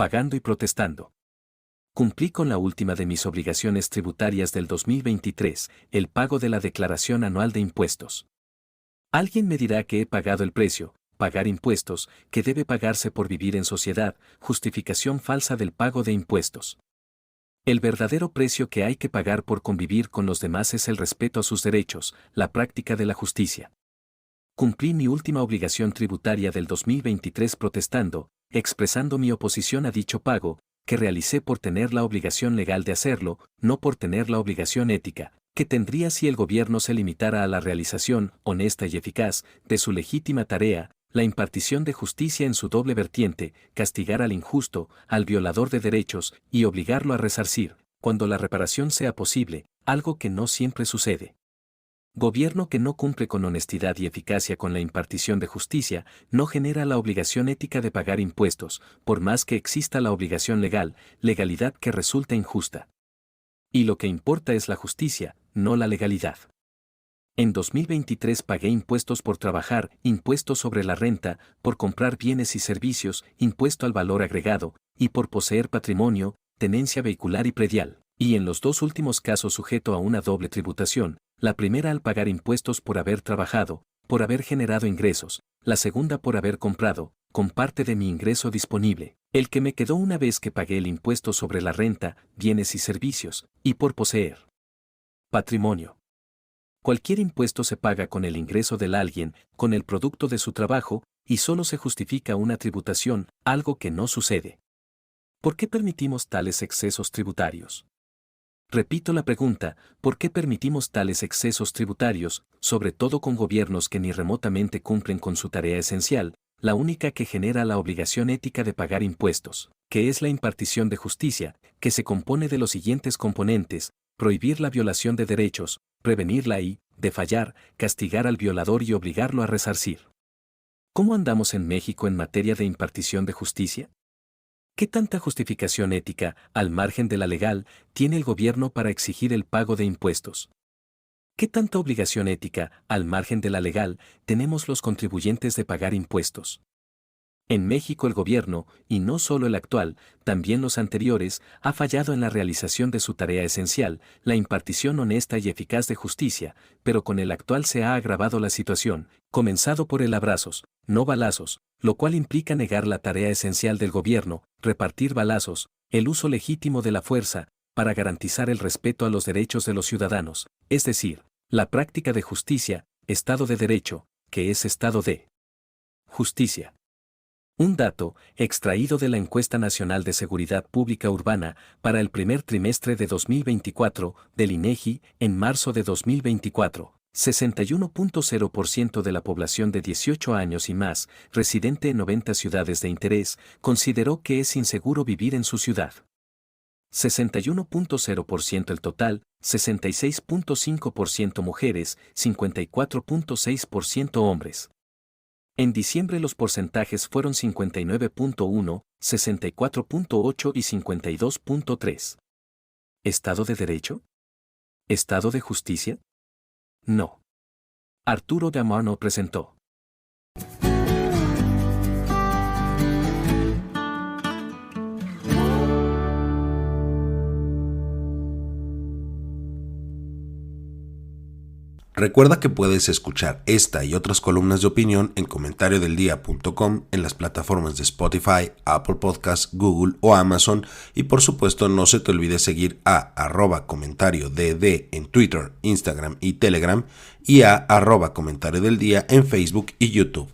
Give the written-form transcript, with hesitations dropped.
pagando y protestando. Cumplí con la última de mis obligaciones tributarias del 2023, el pago de la declaración anual de impuestos. Alguien me dirá que he pagado el precio, pagar impuestos, que debe pagarse por vivir en sociedad, justificación falsa del pago de impuestos. El verdadero precio que hay que pagar por convivir con los demás es el respeto a sus derechos, la práctica de la justicia. Cumplí mi última obligación tributaria del 2023 protestando, expresando mi oposición a dicho pago, que realicé por tener la obligación legal de hacerlo, no por tener la obligación ética, que tendría si el gobierno se limitara a la realización, honesta y eficaz, de su legítima tarea, la impartición de justicia en su doble vertiente, castigar al injusto, al violador de derechos, y obligarlo a resarcir, cuando la reparación sea posible, algo que no siempre sucede. Gobierno que no cumple con honestidad y eficacia con la impartición de justicia, no genera la obligación ética de pagar impuestos, por más que exista la obligación legal, legalidad que resulta injusta. Y lo que importa es la justicia, no la legalidad. En 2023 pagué impuestos por trabajar, impuesto sobre la renta, por comprar bienes y servicios, impuesto al valor agregado, y por poseer patrimonio, tenencia vehicular y predial, y en los dos últimos casos sujeto a una doble tributación, la primera al pagar impuestos por haber trabajado, por haber generado ingresos, la segunda por haber comprado, con parte de mi ingreso disponible, el que me quedó una vez que pagué el impuesto sobre la renta, bienes y servicios, y por poseer patrimonio. Cualquier impuesto se paga con el ingreso del alguien, con el producto de su trabajo, y solo se justifica una tributación, algo que no sucede. ¿Por qué permitimos tales excesos tributarios? Repito la pregunta, ¿por qué permitimos tales excesos tributarios, sobre todo con gobiernos que ni remotamente cumplen con su tarea esencial, la única que genera la obligación ética de pagar impuestos, que es la impartición de justicia, que se compone de los siguientes componentes: prohibir la violación de derechos, prevenirla y, de fallar, castigar al violador y obligarlo a resarcir? ¿Cómo andamos en México en materia de impartición de justicia? ¿Qué tanta justificación ética, al margen de la legal, tiene el gobierno para exigir el pago de impuestos? ¿Qué tanta obligación ética, al margen de la legal, tenemos los contribuyentes de pagar impuestos? En México el gobierno, y no solo el actual, también los anteriores, ha fallado en la realización de su tarea esencial, la impartición honesta y eficaz de justicia, pero con el actual se ha agravado la situación, comenzado por el abrazos, no balazos, lo cual implica negar la tarea esencial del gobierno, repartir balazos, el uso legítimo de la fuerza, para garantizar el respeto a los derechos de los ciudadanos, es decir, la práctica de justicia, Estado de Derecho, que es Estado de Justicia. Un dato, extraído de la Encuesta Nacional de Seguridad Pública Urbana, para el primer trimestre de 2024, del INEGI, en marzo de 2024, 61.0% de la población de 18 años y más, residente en 90 ciudades de interés, consideró que es inseguro vivir en su ciudad. 61.0% el total, 66.5% mujeres, 54.6% hombres. En diciembre los porcentajes fueron 59.1, 64.8 y 52.3. ¿Estado de Derecho? ¿Estado de Justicia? No. Arturo Damar no presentó. Recuerda que puedes escuchar esta y otras columnas de opinión en comentariodeldia.com, en las plataformas de Spotify, Apple Podcasts, Google o Amazon, y por supuesto no se te olvide seguir a @comentariodd en Twitter, Instagram y Telegram, y a @comentariodeldia en Facebook y YouTube.